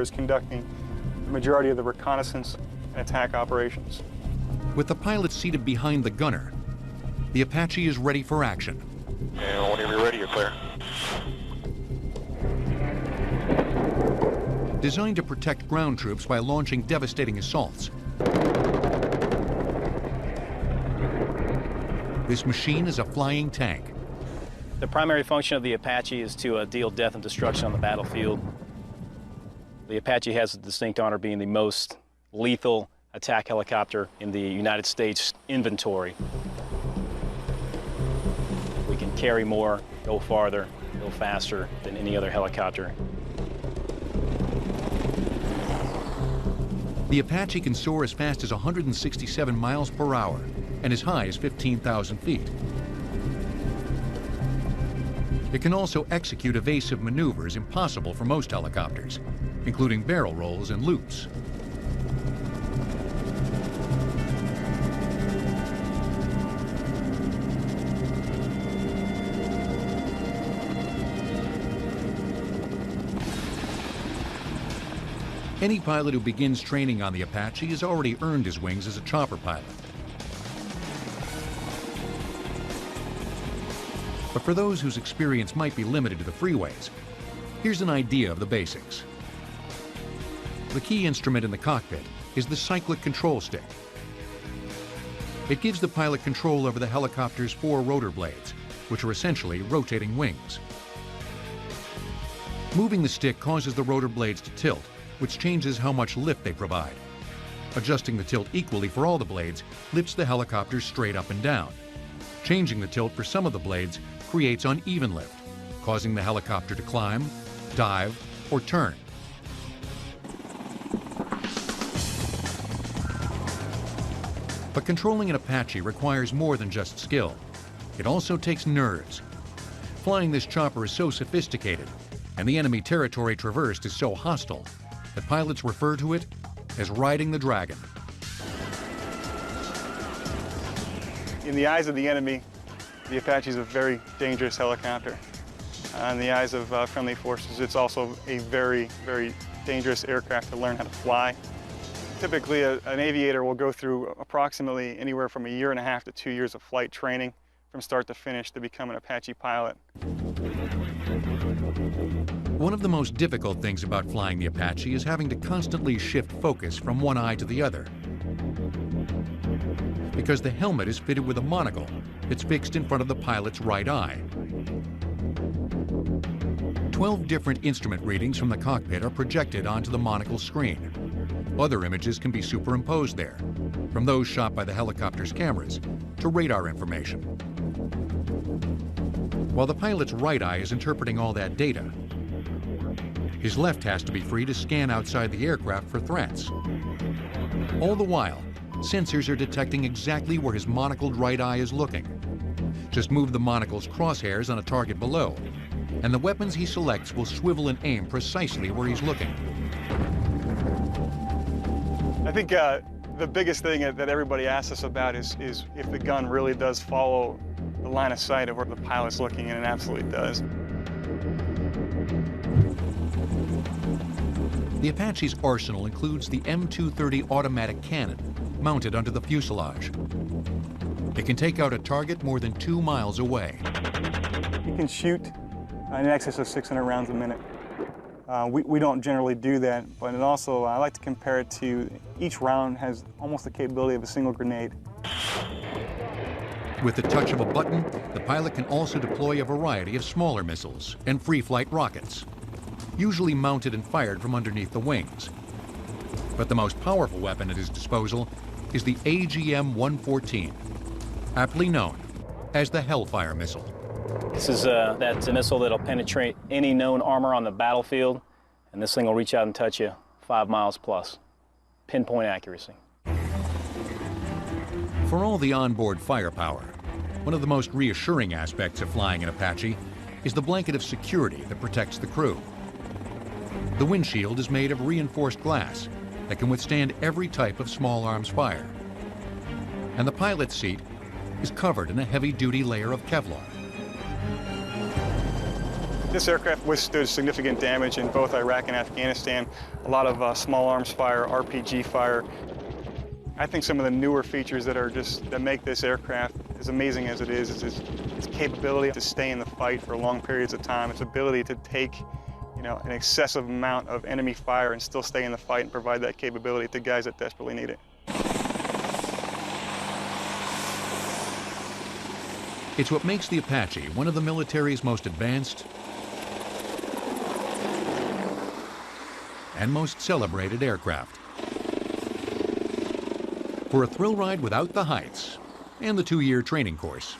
is conducting the majority of the reconnaissance and attack operations. With the pilot seated behind the gunner, the Apache is ready for action. And whenever you're ready, you're clear. Designed to protect ground troops by launching devastating assaults, this machine is a flying tank. The primary function of the Apache is to deal death and destruction on the battlefield. The Apache has the distinct honor of being the most lethal attack helicopter in the United States inventory. We can carry more, go farther, go faster than any other helicopter. The Apache can soar as fast as 167 miles per hour and as high as 15,000 feet. It can also execute evasive maneuvers impossible for most helicopters, including barrel rolls and loops. Any pilot who begins training on the Apache has already earned his wings as a chopper pilot. But for those whose experience might be limited to the freeways, here's an idea of the basics. The key instrument in the cockpit is the cyclic control stick. It gives the pilot control over the helicopter's 4 rotor blades, which are essentially rotating wings. Moving the stick causes the rotor blades to tilt, which changes how much lift they provide. Adjusting the tilt equally for all the blades lifts the helicopter straight up and down. Changing the tilt for some of the blades creates uneven lift, causing the helicopter to climb, dive, or turn. But controlling an Apache requires more than just skill. It also takes nerves. Flying this chopper is so sophisticated, and the enemy territory traversed is so hostile, that pilots refer to it as riding the dragon. In the eyes of the enemy, the Apache is a very dangerous helicopter. In the eyes of friendly forces, it's also a very, very dangerous aircraft to learn how to fly. Typically, an aviator will go through approximately anywhere from 1.5 to 2 years of flight training from start to finish to become an Apache pilot. One of the most difficult things about flying the Apache is having to constantly shift focus from one eye to the other, because the helmet is fitted with a monocle that's fixed in front of the pilot's right eye. 12 different instrument readings from the cockpit are projected onto the monocle screen. Other images can be superimposed there, from those shot by the helicopter's cameras to radar information. While the pilot's right eye is interpreting all that data, his left has to be free to scan outside the aircraft for threats. All the while, sensors are detecting exactly where his monocled right eye is looking. Just move the monocle's crosshairs on a target below, and the weapons he selects will swivel and aim precisely where he's looking. I think the biggest thing that everybody asks us about is if the gun really does follow the line of sight of where the pilot's looking, and it absolutely does. The Apache's arsenal includes the M230 automatic cannon mounted under the fuselage. It can take out a target more than 2 miles away. You can shoot in excess of 600 rounds a minute. We don't generally do that, but it also, I like to compare it to each round has almost the capability of a single grenade. With the touch of a button, the pilot can also deploy a variety of smaller missiles and free-flight rockets, usually mounted and fired from underneath the wings. But the most powerful weapon at his disposal is the AGM-114, aptly known as the Hellfire missile. This is that missile that'll penetrate any known armor on the battlefield, and this thing will reach out and touch you 5 miles plus. Pinpoint accuracy. For all the onboard firepower, one of the most reassuring aspects of flying an Apache is the blanket of security that protects the crew. The windshield is made of reinforced glass that can withstand every type of small arms fire. And the pilot's seat is covered in a heavy-duty layer of Kevlar. This aircraft withstood significant damage in both Iraq and Afghanistan. A lot of small arms fire, RPG fire. I think some of the newer features that make this aircraft as amazing as it is its capability to stay in the fight for long periods of time, its ability to take, an excessive amount of enemy fire and still stay in the fight and provide that capability to guys that desperately need it. It's what makes the Apache one of the military's most advanced and most celebrated aircraft. For a thrill ride without the heights and the 2-year training course,